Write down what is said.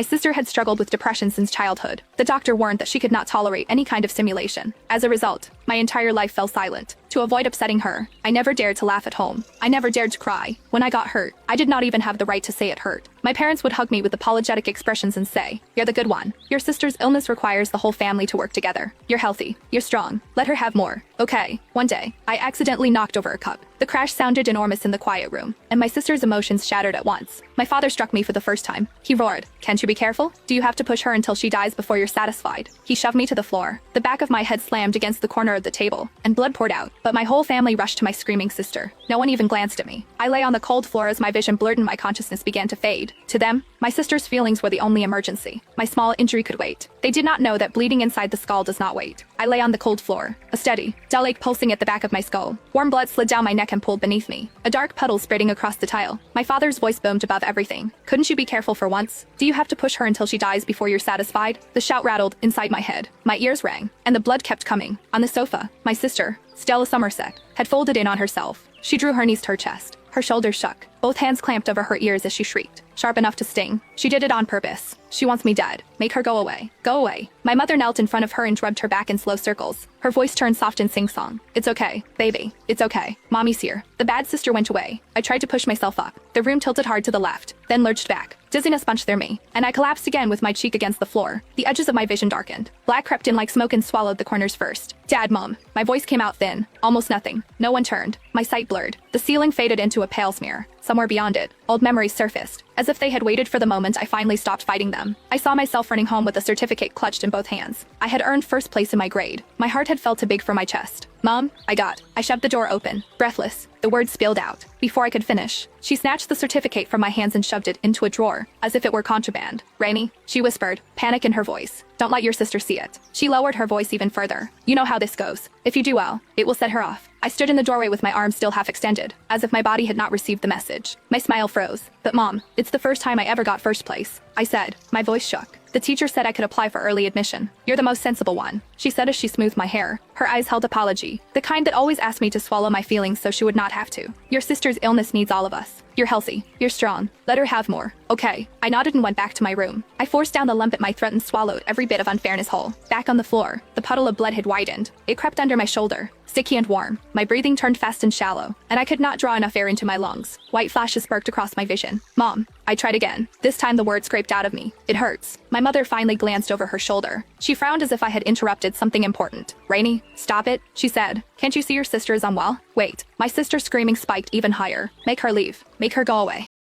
My sister had struggled with depression since childhood. The doctor warned that she could not tolerate any kind of stimulation. As a result, my entire life fell silent. To avoid upsetting her, I never dared to laugh at home. I never dared to cry. When I got hurt, I did not even have the right to say it hurt. My parents would hug me with apologetic expressions and say, "You're the good one. Your sister's illness requires the whole family to work together. You're healthy. You're strong. Let her have more." Okay. One day, I accidentally knocked over a cup. The crash sounded enormous in the quiet room, and my sister's emotions shattered at once. My father struck me for the first time. He roared, "Can't you be careful? Do you have to push her until she dies before you're satisfied?" He shoved me to the floor. The back of my head slammed against the corner of the table, and blood poured out. But my whole family rushed to my screaming sister. No one even glanced at me. I lay on the cold floor as my vision blurred and my consciousness began to fade. To them, my sister's feelings were the only emergency. My small injury could wait. They did not know that bleeding inside the skull does not wait. I lay on the cold floor, a steady, dull ache pulsing at the back of my skull. Warm blood slid down my neck and pooled beneath me, a dark puddle spreading across the tile. My father's voice boomed above everything. "Couldn't you be careful for once? Do you have to push her until she dies before you're satisfied?" The shout rattled inside my head. My ears rang, and the blood kept coming. On the sofa, my sister, Stella Somerset, had folded in on herself. She drew her knees to her chest. Her shoulders shook. Both hands clamped over her ears as she shrieked, sharp enough to sting. She did it on purpose. "She wants me dead. Make her go away. Go away." My mother knelt in front of her and rubbed her back in slow circles. Her voice turned soft and sing-song. "It's okay, baby. It's okay. Mommy's here." The bad sister went away. I tried to push myself up. The room tilted hard to the left, then lurched back. Dizziness punched through me, and I collapsed again with my cheek against the floor. The edges of my vision darkened. Black crept in like smoke and swallowed the corners first. "Dad, Mom." My voice came out thin, almost nothing. No one turned. My sight blurred. The ceiling faded into a pale smear. Somewhere beyond it, old memories surfaced, as if they had waited for the moment I finally stopped fighting them. I saw myself running home with a certificate clutched in both hands. I had earned first place in my grade. My heart had felt too big for my chest. "Mom, I shoved the door open. Breathless, the words spilled out. Before I could finish, she snatched the certificate from my hands and shoved it into a drawer, as if it were contraband. "Rainy," she whispered, panic in her voice. "Don't let your sister see it." She lowered her voice even further. "You know how this goes. If you do well, it will set her off." I stood in the doorway with my arms still half extended, as if my body had not received the message. My smile froze. "But Mom, it's the first time I ever got first place," I said. My voice shook. "The teacher said I could apply for early admission. You're the most sensible one," she said as she smoothed my hair. Her eyes held apology, the kind that always asked me to swallow my feelings so she would not have to. "Your sister's illness needs all of us. You're healthy. You're strong. Let her have more." "Okay." I nodded and went back to my room. I forced down the lump at my throat and swallowed every bit of unfairness whole. Back on the floor, the puddle of blood had widened. It crept under my shoulder, sticky and warm. My breathing turned fast and shallow, and I could not draw enough air into my lungs. White flashes sparked across my vision. "Mom." I tried again. This time the word scraped out of me. "It hurts." My mother finally glanced over her shoulder. She frowned as if I had interrupted something important. "Rainy, stop it," she said. "Can't you see your sister is unwell?" "Wait." My sister's screaming spiked even higher. "Make her leave. Make her go away."